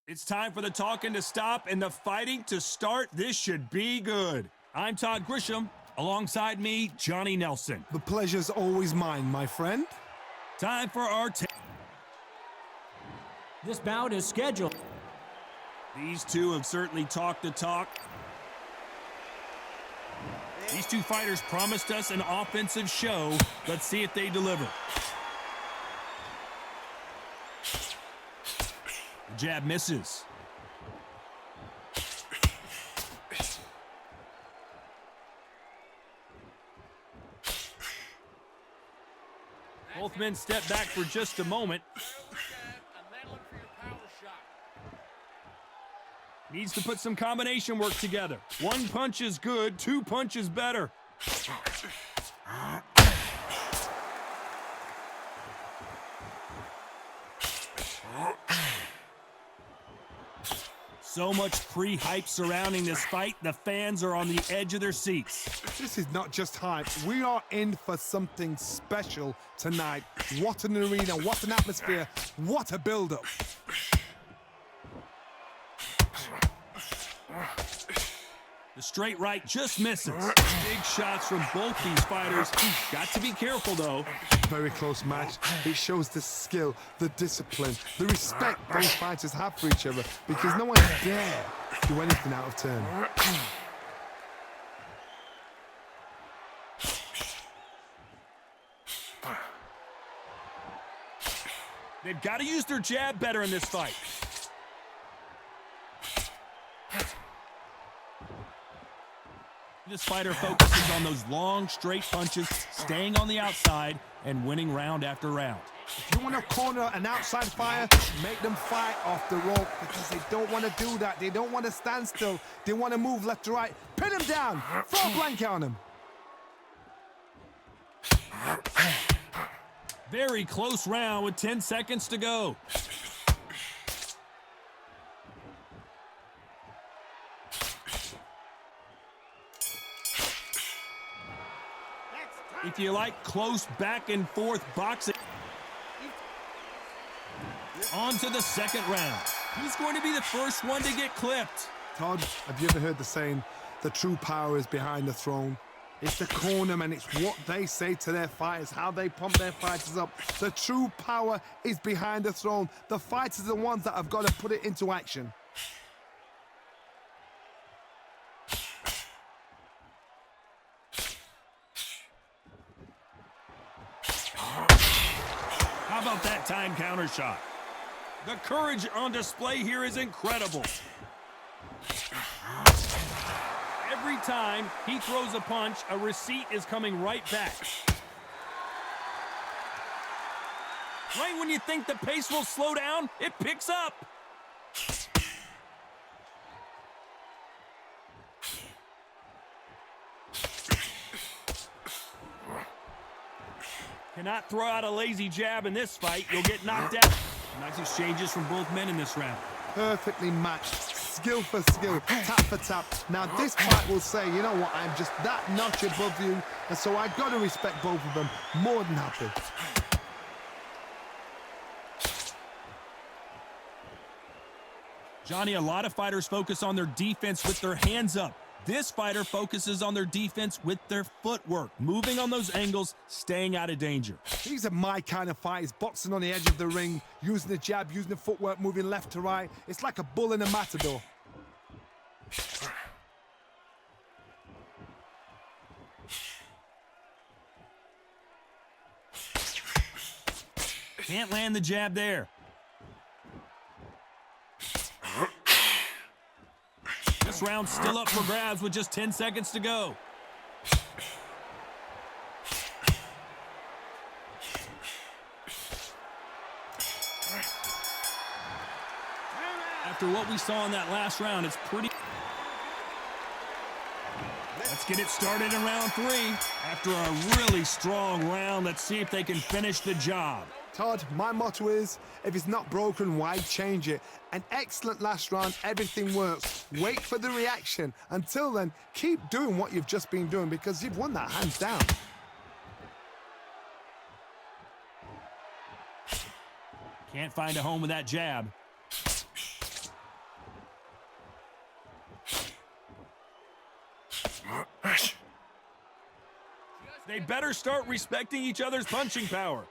It's time for the talking to stop and the fighting to start. This should be good. I'm Todd Grisham. Alongside me, Johnny Nelson. The pleasure's always mine, my friend. Time for our This bout is scheduled. These two have certainly talked the talk. These two fighters promised us an offensive show. Let's see if they deliver. The jab misses. Both men step back for just a moment. Needs to put some combination work together. One punch is good, two punches better. So much pre-hype surrounding this fight, the fans are on the edge of their seats. This is not just hype. We are in for something special tonight. What an arena, what an atmosphere, what a build-up. The straight right just misses. Big shots from both these fighters. Got to be careful, though. Very close match. It shows the skill, the discipline, the respect both fighters have for each other, because no one dare do anything out of turn. They've got to use their jab better in this fight. This fighter focuses on those long, straight punches, staying on the outside, and winning round after round. If you want to corner an outside fighter, make them fight off the rope, because they don't want to do that. They don't want to stand still. They want to move left to right. Pin them down. Throw a blanket on them. Very close round with 10 seconds to go. If you like close back and forth boxing. On to the second round. Who's going to be the first one to get clipped? Todd, have you ever heard the saying, the true power is behind the throne? It's the cornermen, it's what they say to their fighters, how they pump their fighters up. The true power is behind the throne. The fighters are the ones that have got to put it into action. How about that time counter shot? The courage on display here is incredible. Every time he throws a punch, a receipt is coming right back. Right when you think the pace will slow down, it picks up. Cannot throw out a lazy jab in this fight. You'll get knocked out. Nice exchanges from both men in this round. Perfectly matched. Skill for skill. Tap for tap. Now this fight will say, you know what, I'm just that notch above you. And so I've got to respect both of them. More than happy. Johnny, a lot of fighters focus on their defense with their hands up. This fighter focuses on their defense with their footwork, moving on those angles, staying out of danger. These are my kind of fighters, boxing on the edge of the ring, using the jab, using the footwork, moving left to right. It's like a bull in a matador. Can't land the jab there. This round's still up for grabs with just 10 seconds to go. After what we saw in that last round, it's pretty... Let's get it started in round 3. After a really strong round, let's see if they can finish the job. Todd, my motto is, if it's not broken, why change it? An excellent last round, everything works. Wait for the reaction. Until then, keep doing what you've just been doing, because you've won that hands down. Can't find a home with that jab. They better start respecting each other's punching power.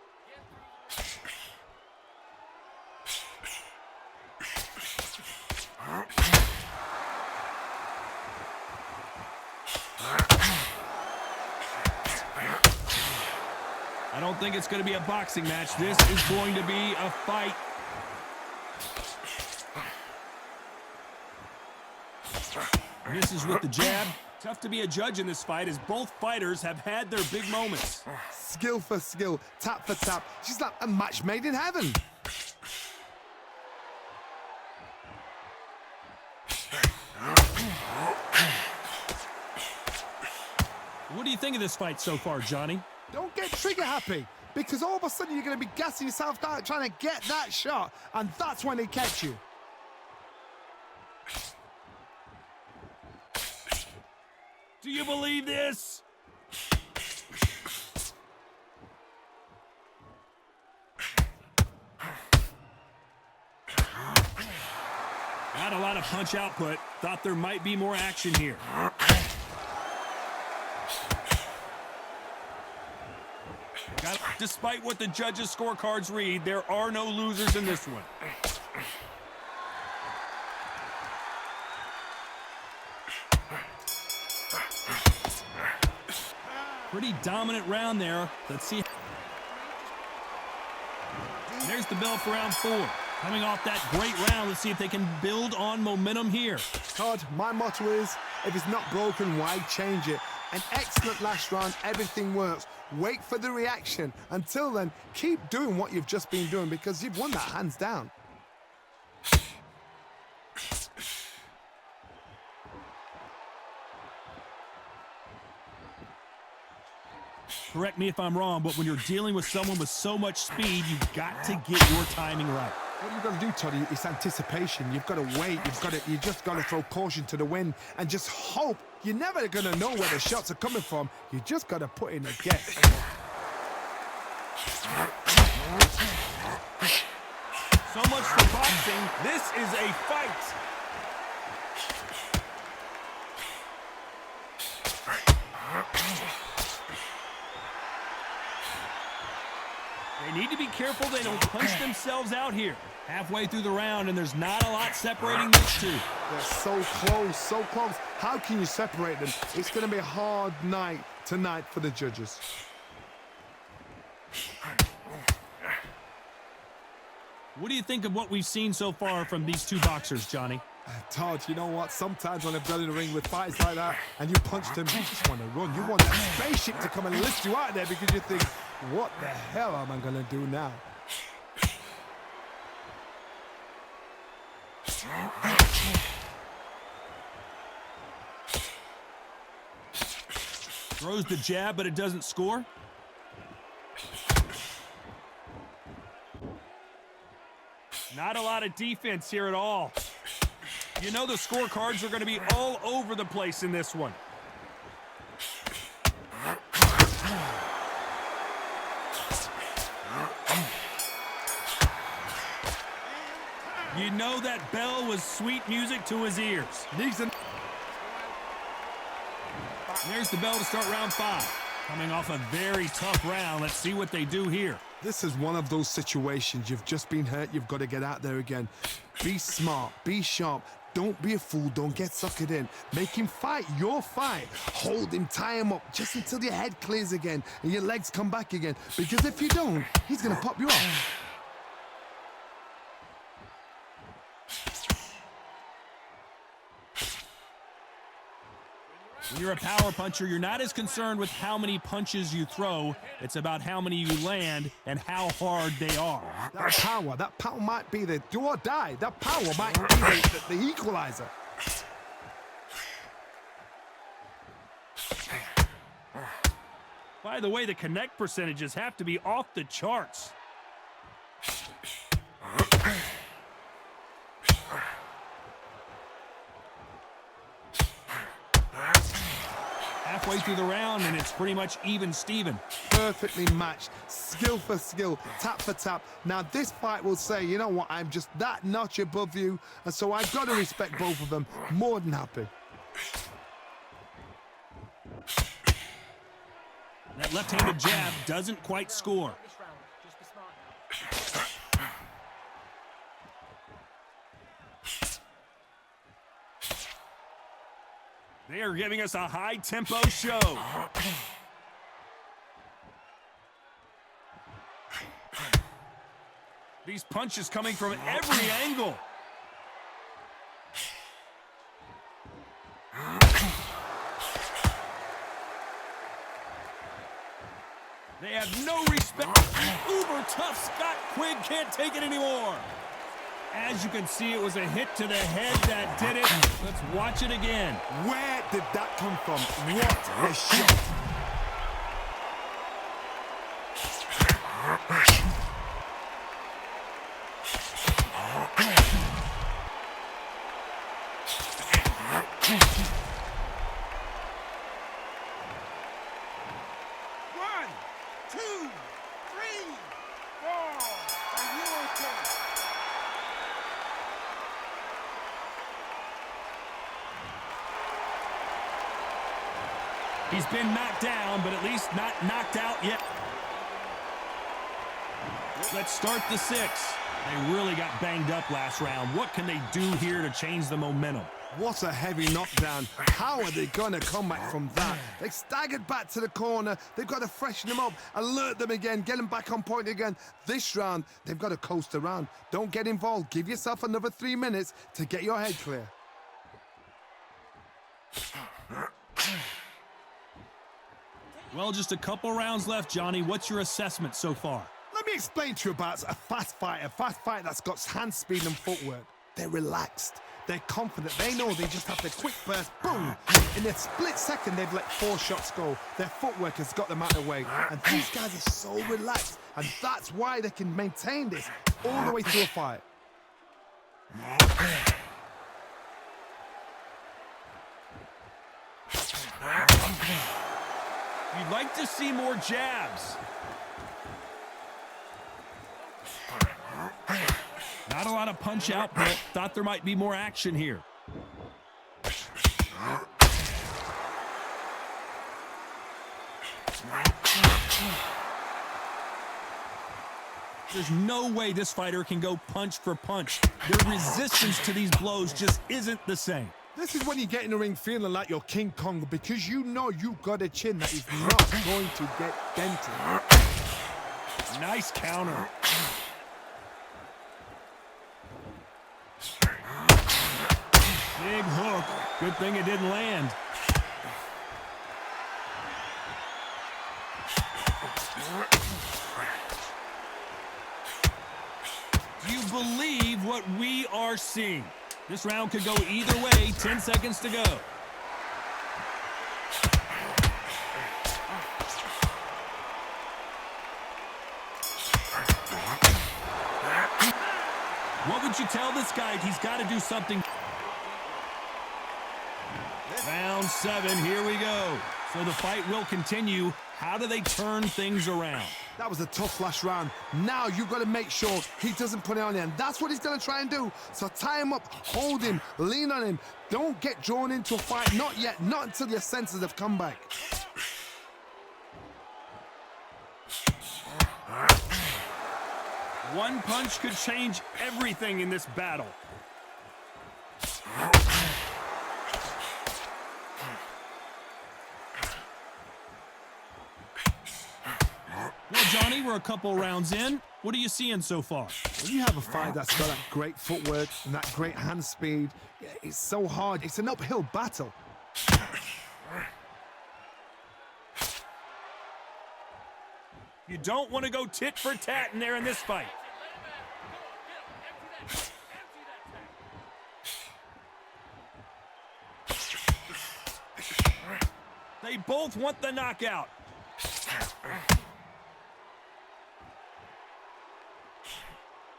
I don't think it's going to be a boxing match. This is going to be a fight. Misses with the jab. Tough to be a judge in this fight as both fighters have had their big moments. Skill for skill, tap for tap. She's like a match made in heaven. What do you think of this fight so far, Johnny? Don't get trigger happy, because all of a sudden you're going to be gassing yourself down trying to get that shot, and that's when they catch you. Do you believe this? Not a lot of punch output. Thought there might be more action here. Despite what the judges' scorecards read, there are no losers in this one. Pretty dominant round there. Let's see. There's the bell for round 4. Coming off that great round, let's see if they can build on momentum here. Todd, my motto is, if it's not broken, why change it? An excellent last round, everything works. Wait for the reaction. Until then, keep doing what you've just been doing because you've won that hands down. Correct me if I'm wrong, but when you're dealing with someone with so much speed, you've got to get your timing right. What you've got to do, Toddy, is anticipation. You've got to wait. You just got to throw caution to the wind and just hope. You're never going to know where the shots are coming from. You just got to put in a guess. So much for boxing. This is a fight. They need to be careful they don't punch themselves out here. Halfway through the round, and there's not a lot separating these two. They're so close, so close. How can you separate them? It's going to be a hard night tonight for the judges. What do you think of what we've seen so far from these two boxers, Johnny? Todd, you know what? Sometimes when I've got in the ring with fighters like that and you punch them, you just want to run. You want that spaceship to come and lift you out there because you think, what the hell am I going to do now? Throws the jab, but it doesn't score. Not a lot of defense here at all. You know the scorecards are going to be all over the place in this one. You know that bell was sweet music to his ears. There's the bell to start round 5. Coming off a very tough round. Let's see what they do here. This is one of those situations. You've just been hurt. You've got to get out there again. Be smart. Be sharp. Don't be a fool. Don't get suckered in. Make him fight your fight. Hold him. Tie him up just until your head clears again and your legs come back again. Because if you don't, he's going to pop you off. When you're a power puncher, you're not as concerned with how many punches you throw. It's about how many you land and how hard they are. That power might be the do or die. That power might be the equalizer. By the way, the connect percentages have to be off the charts. Halfway through the round, and it's pretty much even Steven. Perfectly matched, skill for skill, tap for tap. Now this fight will say, you know what, I'm just that notch above you, and so I've got to respect both of them. More than happy. That left-handed jab doesn't quite score. They are giving us a high-tempo show. These punches coming from every angle. They have no respect. Uber tough Scott Quigg can't take it anymore. As you can see, it was a hit to the head that did it. Let's watch it again. Where did that come from? What a shot. He's been knocked down, but at least not knocked out yet. Let's start the sixth. They really got banged up last round. What can they do here to change the momentum? What a heavy knockdown. How are they going to come back from that? They staggered back to the corner. They've got to freshen them up, alert them again, get them back on point again. This round, they've got to coast around. Don't get involved. Give yourself another 3 minutes to get your head clear. Well, just a couple rounds left, Johnny. What's your assessment so far? Let me explain to you about a fast fighter that's got hand speed and footwork. They're relaxed. They're confident. They know they just have the quick burst, boom. In a split second, they've let 4 shots go. Their footwork has got them out of the way. And these guys are so relaxed. And that's why they can maintain this all the way through a fight. You'd like to see more jabs. Not a lot of punch output. Thought there might be more action here. There's no way this fighter can go punch for punch. Their resistance to these blows just isn't the same. This is when you get in the ring feeling like you're King Kong because you know you've got a chin that is not going to get dented. Nice counter. Big hook. Good thing it didn't land. Do you believe what we are seeing? This round could go either way. 10 seconds to go. What would you tell this guy? He's got to do something. Round 7, here we go. So the fight will continue. How do they turn things around? That was a tough last round. Now you've got to make sure he doesn't put it on you. And that's what he's going to try and do. So tie him up, hold him, lean on him. Don't get drawn into a fight. Not yet. Not until your senses have come back. One punch could change everything in this battle. Well, Johnny, we're a couple rounds in. What are you seeing so far? When you have a fight that's got that great footwork and that great hand speed, it's so hard. It's an uphill battle. You don't want to go tit for tat in there in this fight. They both want the knockout.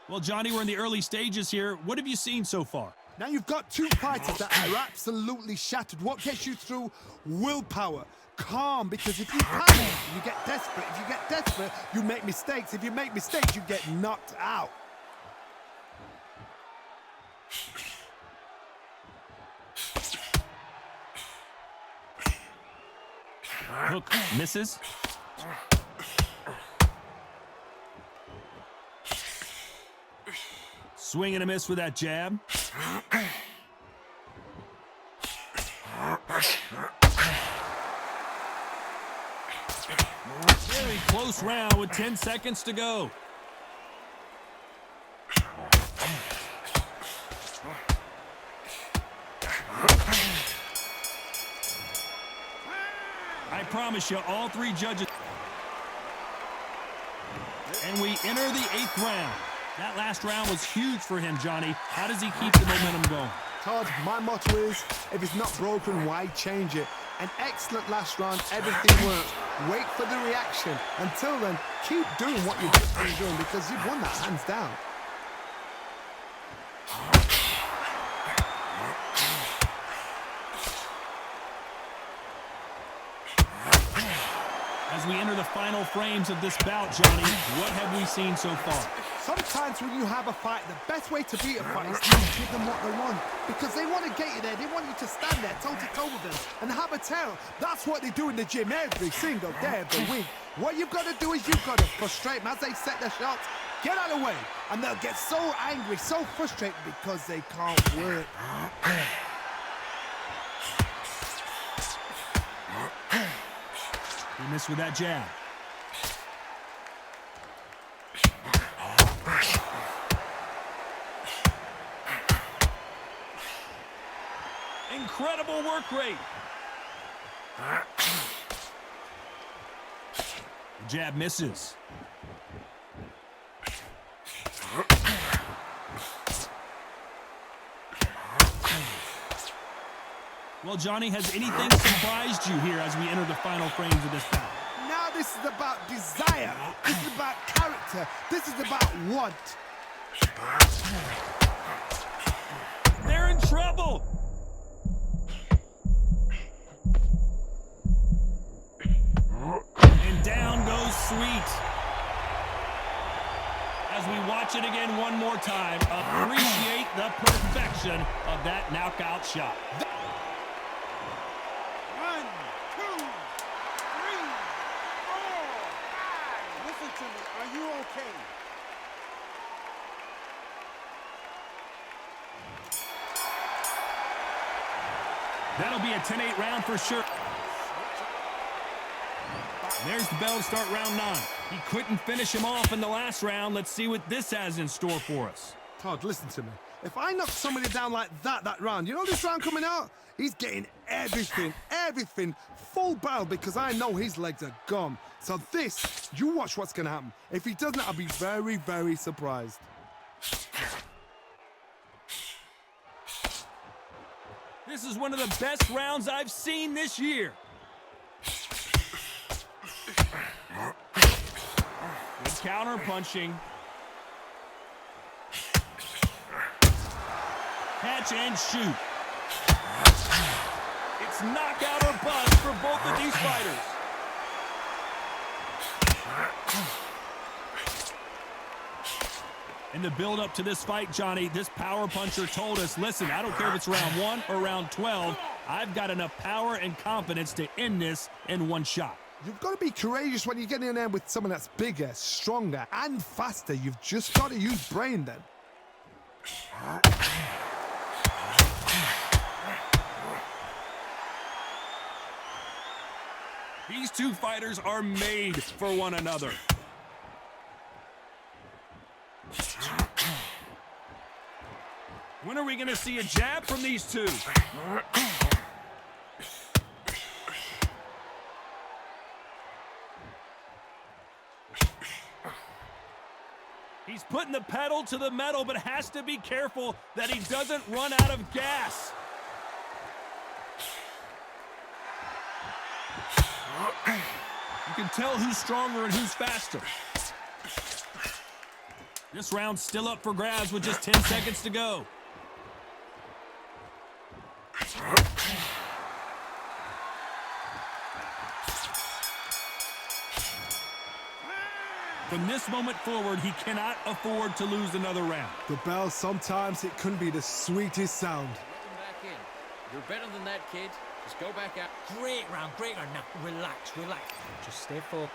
Well, Johnny, we're in the early stages here. What have you seen so far? Now you've got two fighters that are absolutely shattered. What gets you through? Willpower. Calm, because if you panic, you get desperate. If you get desperate, you make mistakes. If you make mistakes, you get knocked out. Hook misses. Swing and a miss with that jab. Very close round with 10 seconds to go. I promise you, all three judges. And we enter the 8th round. That last round was huge for him, Johnny. How does he keep the momentum going? Todd, my motto is, if it's not broken, why change it? An excellent last round, everything works. Wait for the reaction. Until then, keep doing what you've just been doing because you've won that hands down. As we enter the final frames of this bout, Johnny, what have we seen so far? Sometimes when you have a fight, the best way to beat a fight is to give them what they want. Because they want to get you there. They want you to stand there toe-to-toe with them and have a tail. That's what they do in the gym every single day of the week. What you've got to do is you've got to frustrate them as they set their shots. Get out of the way. And they'll get so angry, so frustrated because they can't work. He missed with that jab. Incredible work rate. The jab misses. Well, Johnny, has anything surprised you here as we enter the final frames of this bout? Now this is about desire. This is about character. This is about want. They're in trouble. And down goes Sweet. As we watch it again one more time, appreciate the perfection of that knockout shot. 1, 2, 3, 4, 5. Listen to me. Are you okay? That'll be a 10-8 round for sure. There's the bell to start round 9. He couldn't finish him off in the last round. Let's see what this has in store for us. Todd, listen to me. If I knock somebody down like that round, you know this round coming out? He's getting everything, full barrel because I know his legs are gone. So this, you watch what's going to happen. If he doesn't, I'll be very, very surprised. This is one of the best rounds I've seen this year. Good counter punching. Catch and shoot. It's knockout or bust for both of these fighters. In the build-up to this fight, Johnny, this power puncher told us, listen, I don't care if it's round 1 or round 12, I've got enough power and confidence to end this in one shot. You've got to be courageous when you get in there with someone that's bigger, stronger, and faster. You've just got to use brain then. These two fighters are made for one another. When are we going to see a jab from these two? He's putting the pedal to the metal, but has to be careful that he doesn't run out of gas. You can tell who's stronger and who's faster. This round's still up for grabs with just 10 seconds to go. From this moment forward, he cannot afford to lose another round. The bell, sometimes it can be the sweetest sound. Welcome back in. You're better than that, kid. Just go back out. Great round, great round. Now, relax. Just stay focused.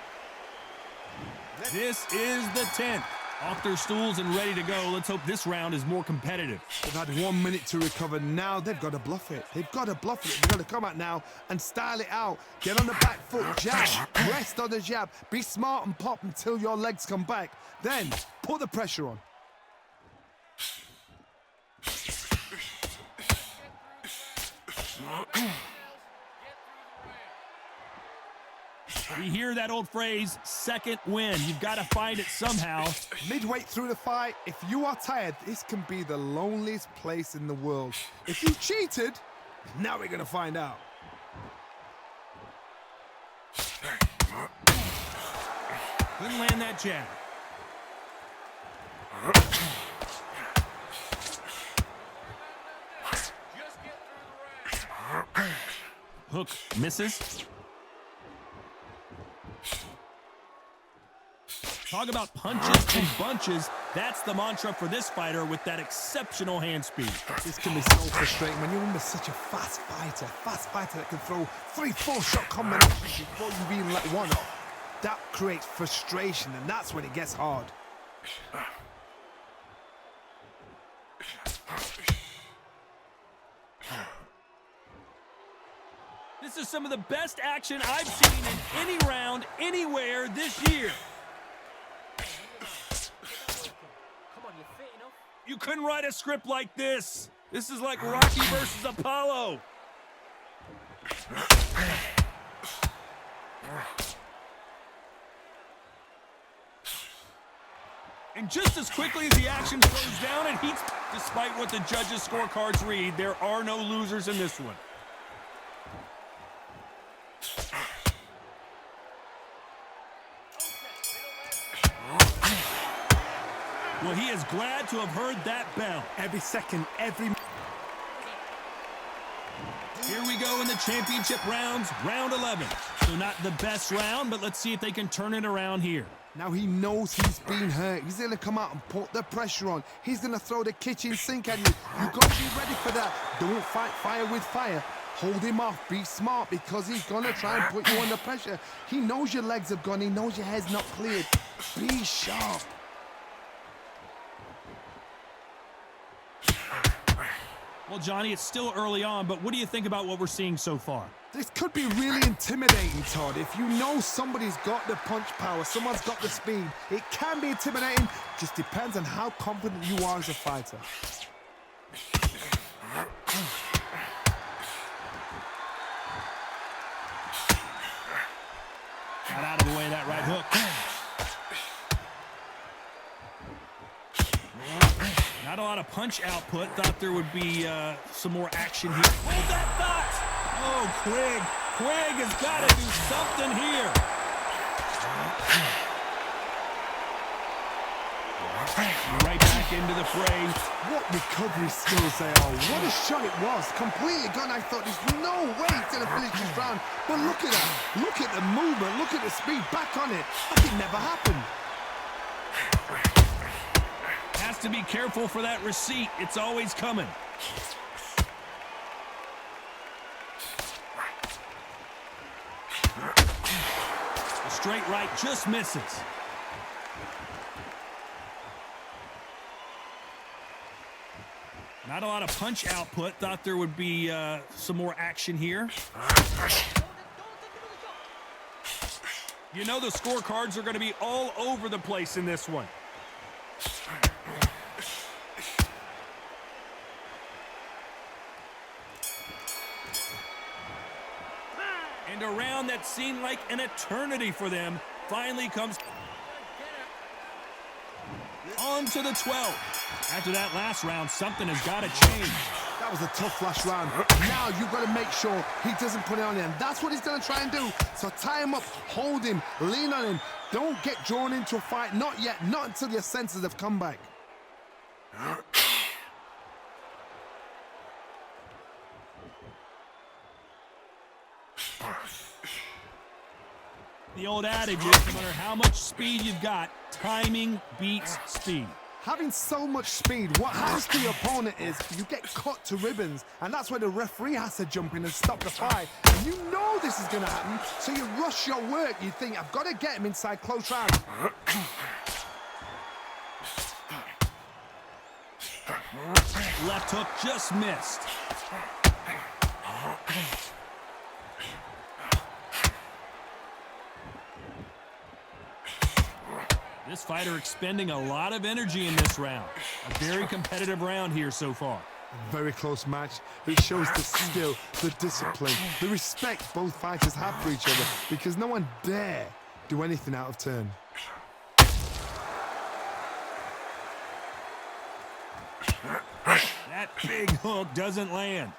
This is the 10th. Off their stools and ready to go. Let's hope this round is more competitive. They've had 1 minute to recover. Now they've got to bluff it. They've got to bluff it. They've got to come out now and style it out. Get on the back foot, jab, rest on the jab. Be smart and pop until your legs come back. Then put the pressure on. We hear that old phrase, second win. You've got to find it somehow. Midway through the fight, if you are tired, this can be the loneliest place in the world. If you cheated, now we're going to find out. Couldn't land that jab. Hook misses. Talk about punches and bunches. That's the mantra for this fighter with that exceptional hand speed. This can be so frustrating when you're under such a fast fighter that can throw 3-4 shot combinations before you even let one off. That creates frustration, and that's when it gets hard. This is some of the best action I've seen in any round, anywhere this year. You couldn't write a script like this. This is like Rocky versus Apollo. And just as quickly as the action slows down and heats, despite what the judges' scorecards read, there are no losers in this one. Well, he is glad to have heard that bell. Every second, every... Here we go in the championship rounds, round 11. So not the best round, but let's see if they can turn it around here. Now he knows he's been hurt. He's going to come out and put the pressure on. He's going to throw the kitchen sink at you. You've got to be ready for that. Don't fight fire with fire. Hold him off. Be smart because he's going to try and put you under pressure. He knows your legs have gone. He knows your head's not cleared. Be sharp. Well, Johnny, it's still early on, but what do you think about what we're seeing so far? This could be really intimidating, Todd. If you know somebody's got the punch power, someone's got the speed, it can be intimidating. Just depends on how confident you are as a fighter. Got out of the way, that right hook. Not a lot of punch output. Thought there would be some more action here. Hold that thought! Oh, Quigg. Quigg has got to do something here. Right back into the fray. What recovery skills they are. What a shot it was. Completely gone. I thought there's no way he's going to finish this round. But look at that. Look at the movement. Look at the speed. Back on it. Like it never happened. Has to be careful for that receipt. It's always coming. The straight right just misses. Not a lot of punch output. Thought there would be some more action here. You know the scorecards are going to be all over the place in this one. And a round that seemed like an eternity for them finally comes on to the 12th. After that last round, something has got to change. That was a tough last round. Now you've got to make sure he doesn't put it on you. And that's what he's going to try and do. So tie him up, hold him, lean on him. Don't get drawn into a fight. Not yet. Not until your senses have come back. The old adage is no matter how much speed you've got, timing beats speed. Having so much speed, what happens to your opponent is you get cut to ribbons, and that's where the referee has to jump in and stop the fight. And you know this is going to happen, so you rush your work. You think, I've got to get him inside close round. Left hook just missed. This fighter expending a lot of energy in this round. A very competitive round here so far. A very close match. It shows the skill, the discipline, the respect both fighters have for each other, because no one dare do anything out of turn. That big hook doesn't land.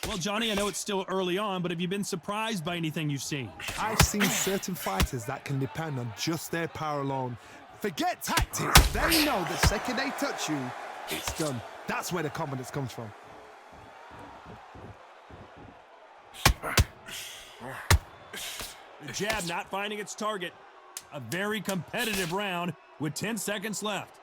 Well, Johnny, I know it's still early on, but have you been surprised by anything you've seen? I've seen certain fighters that can depend on just their power alone. Forget tactics. They know the second they touch you, it's done. That's where the confidence comes from. The jab not finding its target. A very competitive round with 10 seconds left.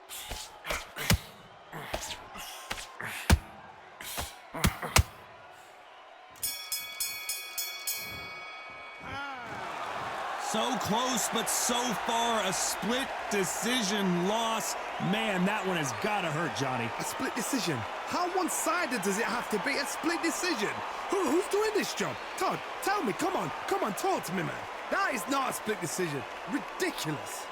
So close, but so far a split decision loss. Man, that one has got to hurt, Johnny. A split decision? How one-sided does it have to be? A split decision? Who's doing this job? Todd, tell me, come on, talk to me, man. That is not a split decision. Ridiculous.